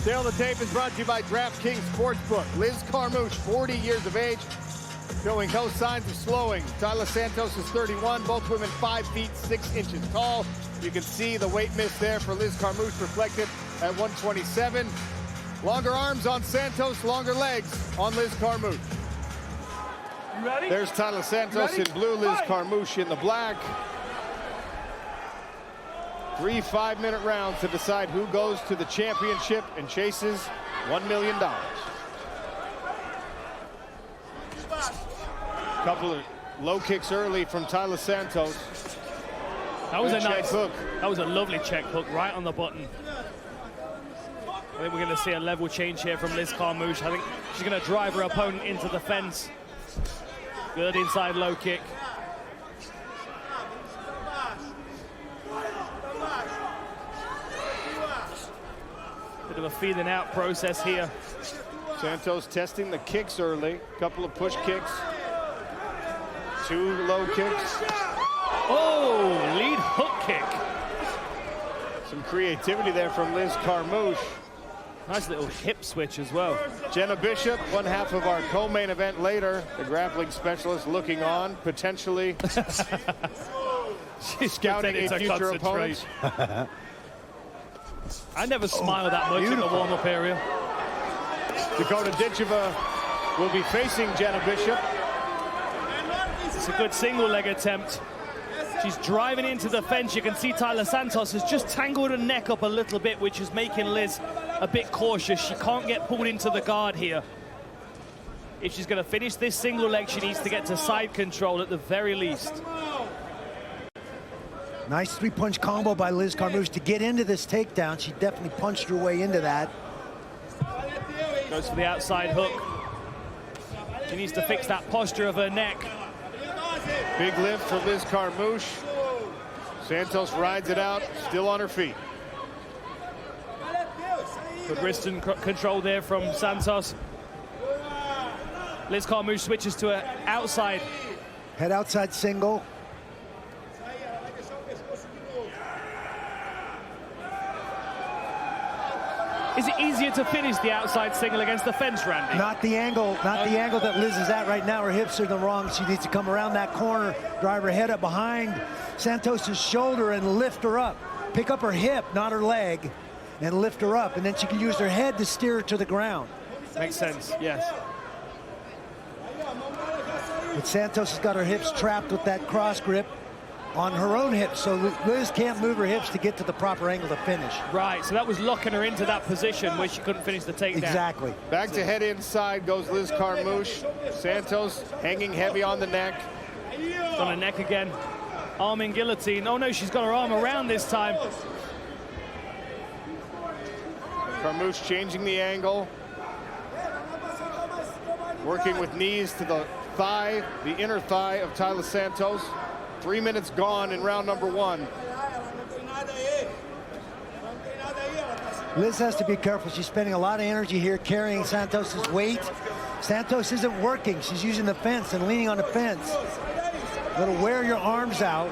Still, the tape is brought to you by DraftKings Sportsbook. Liz Carmouche, 40 years of age, showing no signs of slowing. Taila Santos is 31, both women 5 feet 6 inches tall. You can see the weight miss there for Liz Carmouche reflected at 127. Longer arms on Santos, longer legs on Liz Carmouche. Ready? There's Taila Santos in blue, Liz Carmouche in the black. 3 5-minute rounds to decide who goes to the championship and chases $1 million. Couple of low kicks early from Taila Santos. That was Good a nice check hook. That was a lovely check hook right on the button. I think we're going to see a level change here from Liz Carmouche. I think she's going to drive her opponent into the fence. Good inside low kick. Bit of a feeling out process here. Santos testing the kicks early. Couple of push kicks. 2 low kicks. Oh, lead hook kick. Some creativity there from Liz Carmouche. Nice little hip switch as well. Jenna Bishop, one half of our co-main event later. The grappling specialist looking on, potentially She's scouting a future opponent. I never smile that much in the warm-up area. Dakota Ditcheva will be facing Jenna Bishop. It's a good single leg attempt. She's driving into the fence. You can see Taila Santos has just tangled her neck up a little bit, which is making Liz a bit cautious. She can't get pulled into the guard here. If she's going to finish this single leg, she needs to get to side control at the very least. Nice 3-punch combo by Liz Carmouche to get into this takedown. She definitely punched her way into that. Goes for the outside hook. She needs to fix that posture of her neck. Big lift for Liz Carmouche. Santos rides it out, still on her feet. Good wrist and control there from Santos. Liz Carmouche switches to an outside. Head outside single. Is it easier to finish the outside single against the fence, Randy? Not the angle, the angle that Liz is at right now. Her hips are the wrong. She needs to come around that corner, drive her head up behind Santos's shoulder and lift her up. Pick up her hip, not her leg, and lift her up. And then she can use her head to steer her to the ground. Makes sense, yes. But Santos has got her hips trapped with that cross grip on her own hips, so Liz can't move her hips to get to the proper angle to finish. Right, so that was locking her into that position where she couldn't finish the takedown. Exactly. Back to head inside goes Liz Carmouche. Santos hanging heavy on the neck. On her neck again. Arm in guillotine. Oh no, she's got her arm around this time. Carmouche changing the angle. Working with knees to the thigh, the inner thigh of Taila Santos. 3 minutes gone in round number 1. Liz has to be careful. She's spending a lot of energy here carrying Santos's weight. Santos isn't working. She's using the fence and leaning on the fence. That'll wear your arms out.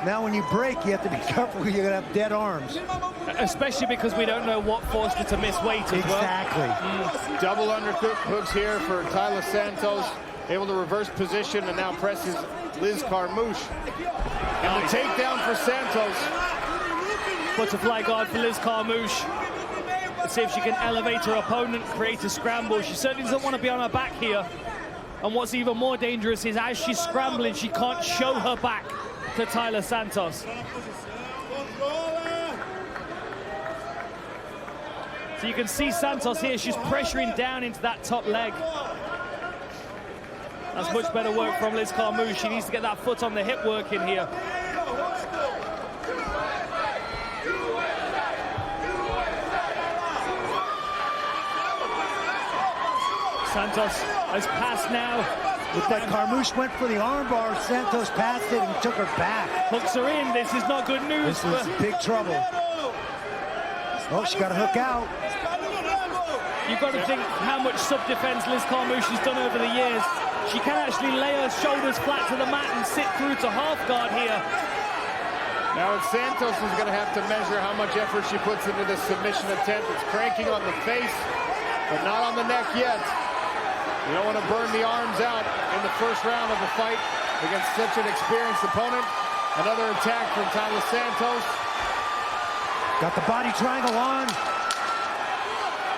Now when you break, you have to be careful. You're going to have dead arms. Especially because we don't know what forced her to miss weight as Exactly. well. Double underhook hooks here for Taila Santos. Able to reverse position and now presses Liz Carmouche. And the takedown for Santos. Butterfly guard for Liz Carmouche. Let's see if she can elevate her opponent, create a scramble. She certainly doesn't want to be on her back here. And what's even more dangerous is as she's scrambling, she can't show her back to Taila Santos. So you can see Santos here, she's pressuring down into that top leg. That's much better work from Liz Carmouche. She needs to get that foot on the hip working here. Santos has passed now. With that, Carmouche went for the armbar. Santos passed it and took her back. Hooks her in. This is not good news. This is big trouble. Oh, she got a hook out. You've got to think how much sub-defense Liz Carmouche has done over the years. She can actually lay her shoulders flat to the mat and sit through to half guard here. Now Santos is going to have to measure how much effort she puts into this submission attempt. It's cranking on the face, but not on the neck yet. You don't want to burn the arms out in the first round of a fight against such an experienced opponent. Another attack from Taila Santos. Got the body triangle on.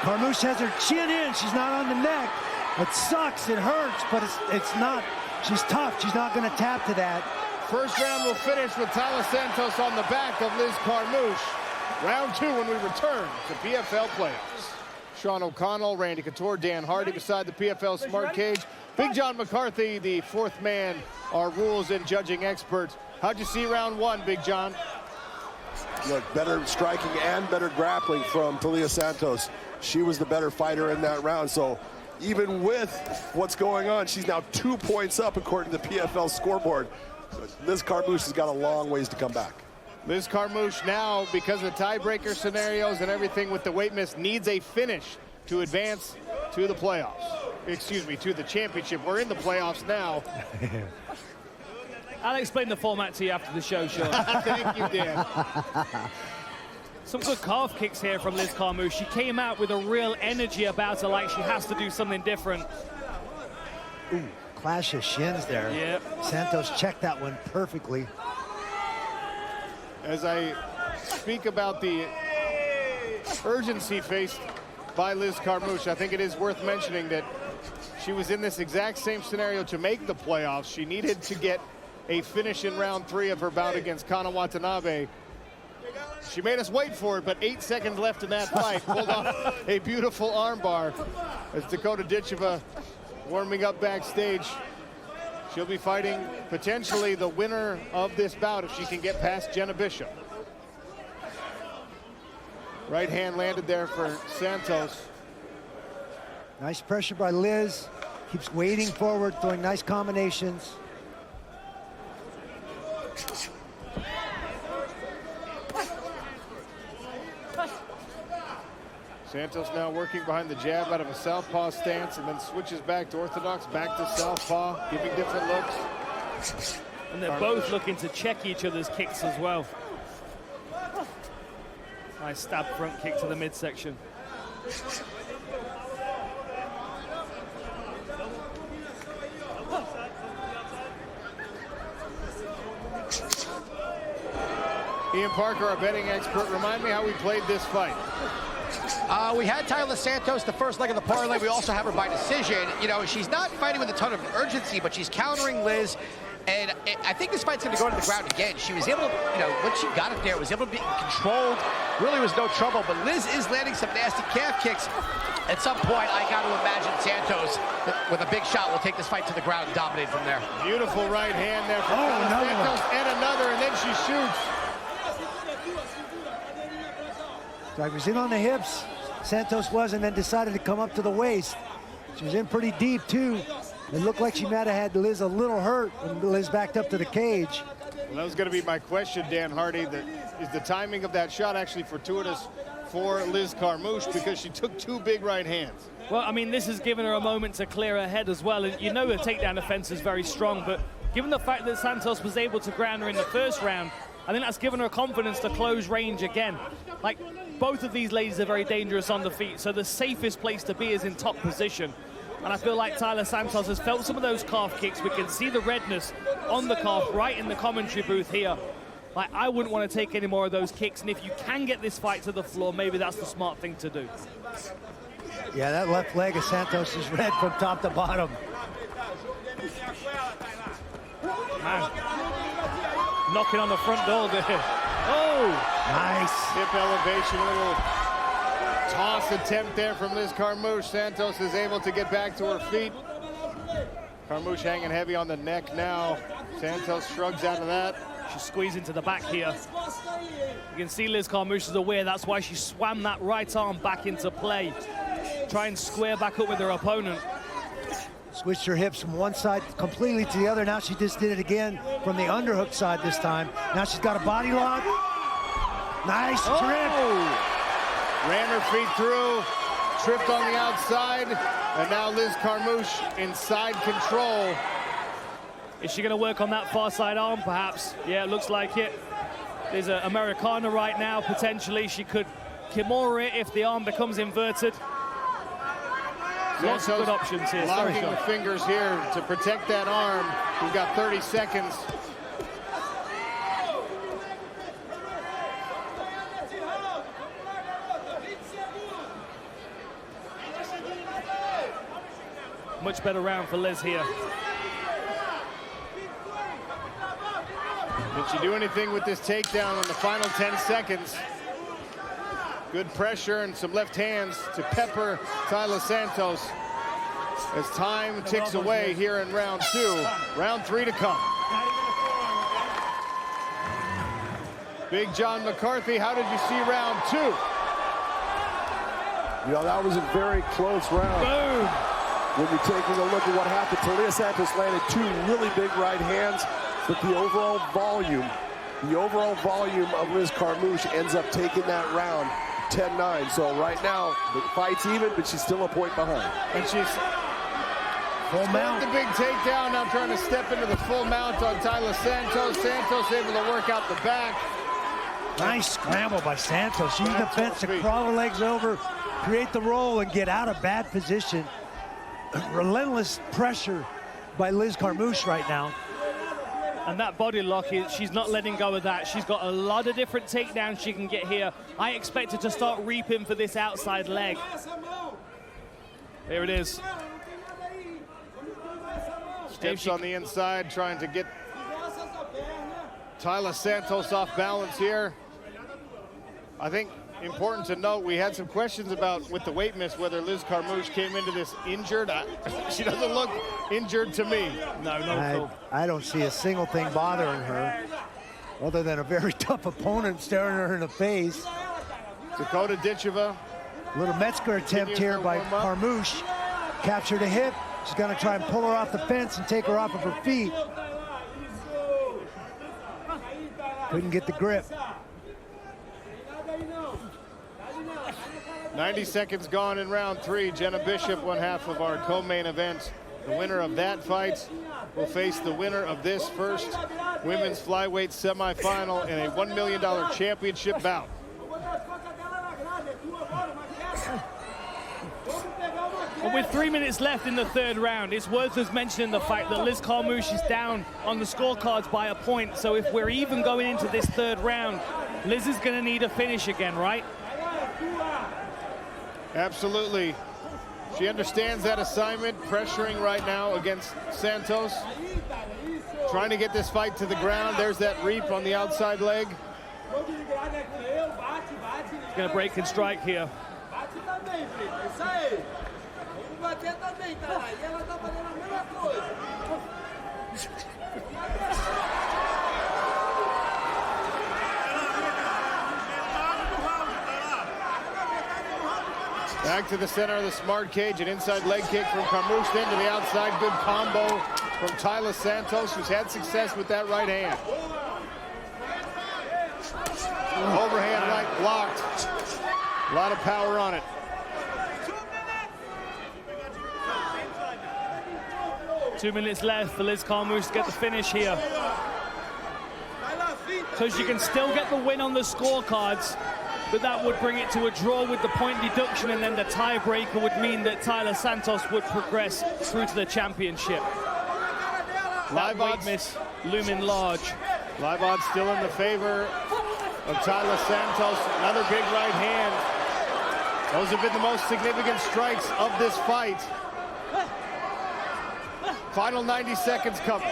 Carmouche has her chin in. She's not on the neck. It sucks. It hurts, but it's not. She's tough. She's not going to tap to that. First round will finish with Taila Santos on the back of Liz Carmouche. Round 2 when we return to PFL playoffs. Sean O'Connell, Randy Couture, Dan Hardy beside the PFL Smart Cage. Big John McCarthy, the fourth man, our rules and judging expert. How'd you see round 1, Big John? Look, better striking and better grappling from Taila Santos. She was the better fighter in that round. So even with what's going on, she's now 2 points up according to the PFL scoreboard. So Liz Carmouche has got a long ways to come back. Liz Carmouche now, because of tiebreaker scenarios and everything with the weight miss, needs a finish to advance to the playoffs. Excuse me, to the championship. We're in the playoffs now. I'll explain the format to you after the show, Sean. Thank you, Dan. Some good calf kicks here from Liz Carmouche. She came out with a real energy about her, like she has to do something different. Ooh, clash of shins there. Yeah. Santos checked that one perfectly. As I speak about the urgency faced by Liz Carmouche, I think it is worth mentioning that she was in this exact same scenario to make the playoffs. She needed to get a finish in round 3 of her bout against Kana Watanabe. She made us wait for it, but 8 seconds left in that fight. Pulled off a beautiful armbar as Dakota Ditcheva warming up backstage. She'll be fighting potentially the winner of this bout if she can get past Jenna Bishop. Right hand landed there for Santos. Nice pressure by Liz. Keeps wading forward, throwing nice combinations. Santos now working behind the jab out of a southpaw stance and then switches back to orthodox, back to southpaw, giving different looks. And they're both looking to check each other's kicks as well. Nice stab front kick to the midsection. Ian Parker, our betting expert, remind me how we played this fight. We had Taila Santos the first leg of the parlay. We also have her by decision. You know, she's not fighting with a ton of urgency, but she's countering Liz. And I think this fight's going to go to the ground again. She was able to, you know, once she got it there, was able to be controlled. Really was no trouble. But Liz is landing some nasty calf kicks. At some point, I got to imagine Santos, with a big shot, will take this fight to the ground and dominate from there. Beautiful right hand there from Santos, and another, and then she shoots. So he was in on the hips. Santos was, and then decided to come up to the waist. She was in pretty deep, too. It looked like she might have had Liz a little hurt when Liz backed up to the cage. Well, that was going to be my question, Dan Hardy. Is the timing of that shot actually fortuitous for Liz Carmouche because she took 2 big right hands? Well, I mean, this has given her a moment to clear her head as well. And you know the takedown defense is very strong, but given the fact that Santos was able to ground her in the first round, I think that's given her confidence to close range again. Like, both of these ladies are very dangerous on the feet, so the safest place to be is in top position. And I feel like Taila Santos has felt some of those calf kicks. We can see the redness on the calf right in the commentary booth here. Like, I wouldn't want to take any more of those kicks, and if you can get this fight to the floor, maybe that's the smart thing to do. Yeah, that left leg of Santos is red from top to bottom. Man, knocking on the front door there. Oh! Nice. Hip elevation, a little toss attempt there from Liz Carmouche. Santos is able to get back to her feet. Carmouche hanging heavy on the neck now. Santos shrugs out of that. She's squeezing to the back here. You can see Liz Carmouche is aware. That's why she swam that right arm back into play. Try and square back up with her opponent. Switched her hips from one side completely to the other. Now she just did it again from the underhook side this time. Now she's got a body lock. Nice trip. Ran her feet through, tripped on the outside, and now Liz Carmouche inside control. Is she going to work on that far side arm, perhaps? Yeah, it looks like it. There's an Americana right now, potentially. She could Kimura it if the arm becomes inverted. Lots of good options here. Locking the fingers here to protect that arm. We've got 30 seconds. Much better round for Liz here. Did she do anything with this takedown in the final 10 seconds? Good pressure and some left hands to pepper Taila Santos as time ticks away here in round 2. Round 3 to come. Big John McCarthy, how did you see round 2? You know, that was a very close round. Boom. When you're taking a look at what happened, Taila Santos landed 2 really big right hands, but the overall volume of Liz Carmouche ends up taking that round 10-9. So right now, the fight's even, but she's still a point behind. And she's Full mount. the big takedown, now trying to step into the full mount on Taila Santos. Santos able to work out the back. Nice scramble by Santos. She's the fence to crawl her legs over, create the roll, and get out of bad position. Relentless pressure by Liz Carmouche right now. And that body lock, she's not letting go of that. She's got a lot of different takedowns she can get here. I expect her to start reaping for this outside leg. There it is. Steps on the inside, trying to get Taila Santos off balance here. I think important to note, we had some questions about with the weight miss whether Liz Carmouche came into this injured. She doesn't look injured to me. No. I don't see a single thing bothering her other than a very tough opponent staring her in the face. Dakota Ditcheva. Little Metzger attempt here by Carmouche. Captured a hip. She's gonna try and pull her off the fence and take her off of her feet. Couldn't get the grip. 90 seconds gone in round 3. Jenna Bishop, one half of our co-main event. The winner of that fight will face the winner of this first women's flyweight semifinal in a $1 million championship bout. And with 3 minutes left in the third round, it's worth us mentioning the fact that Liz Carmouche is down on the scorecards by a point. So if we're even going into this third round, Liz is going to need a finish again, right? Absolutely. She understands that assignment, pressuring right now against Santos. Trying to get this fight to the ground. There's that reap on the outside leg. She's going to break and strike here. Back to the center of the smart cage, an inside leg kick from Carmouche, then to the outside. Good combo from Taila Santos, who's had success with that right hand. Overhand right blocked. A lot of power on it. Two minutes left for Liz Carmouche to get the finish here. So she can still get the win on the scorecards, but that would bring it to a draw with the point deduction, and then the tiebreaker would mean that Taila Santos would progress through to the championship. Live odds miss looming large. Live odds still in the favor of Taila Santos. Another big right hand. Those have been the most significant strikes of this fight. Final 90 seconds coming.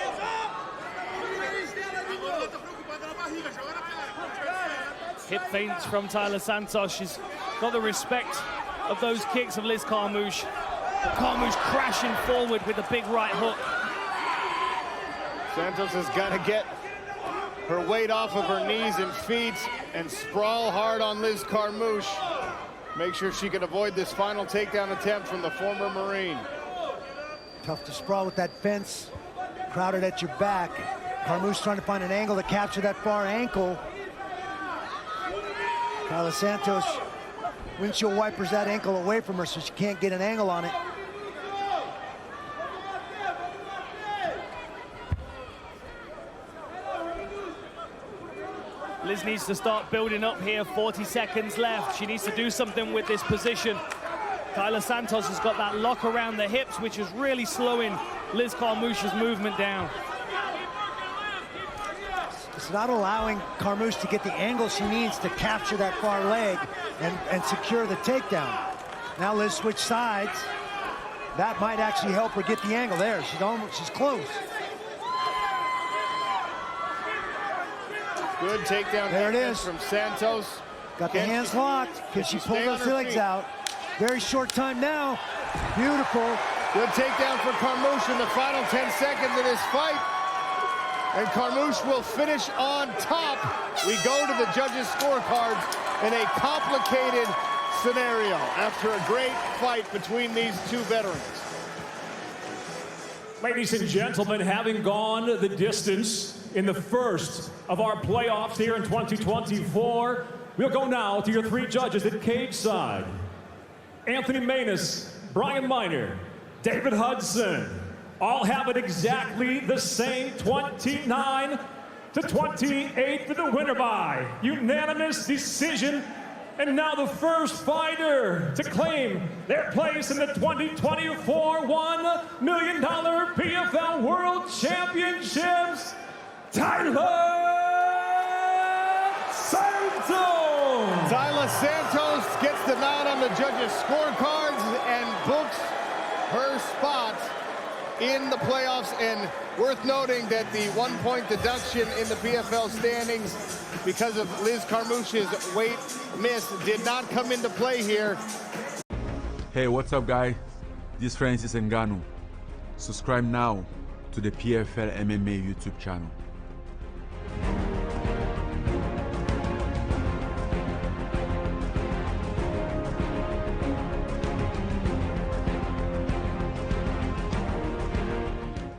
Hip feints from Taila Santos. She's got the respect of those kicks of Liz Carmouche. But Carmouche crashing forward with a big right hook. Santos has got to get her weight off of her knees and feet and sprawl hard on Liz Carmouche. Make sure she can avoid this final takedown attempt from the former Marine. Tough to sprawl with that fence crowded at your back. Carmouche trying to find an angle to capture that far ankle. Taila Santos windshield wipers that ankle away from her so she can't get an angle on it. Liz needs to start building up here. 40 seconds left. She needs to do something with this position. Taila Santos has got that lock around the hips, which is really slowing Liz Carmouche's movement down. It's not allowing Carmouche to get the angle she needs to capture that far leg and secure the takedown. Now Liz switched sides. That might actually help her get the angle. There, she's close. Good takedown. There it is from Santos. Got the hands locked. Can she pull those legs out? Very short time now. Beautiful. Good takedown for Carmouche in the final 10 seconds of this fight. And Carmouche will finish on top. We go to the judges' scorecards in a complicated scenario after a great fight between these two veterans. Ladies and gentlemen, having gone the distance in the first of our playoffs here in 2024, we'll go now to your three judges at cage side. Anthony Manus, Brian Miner, David Hudson, all have it exactly the same, 29-28 for the winner by unanimous decision. And now the first fighter to claim their place in the 2024 $1 million PFL World Championships, Taila Santos! Taila Santos gets the nod on the judges' scorecards and books her spot in the playoffs. And worth noting that the 1-point deduction in the PFL standings because of Liz Carmouche's weight miss did not come into play here. Hey, what's up, guys? This is Francis Ngannou. Subscribe now to the PFL MMA YouTube channel.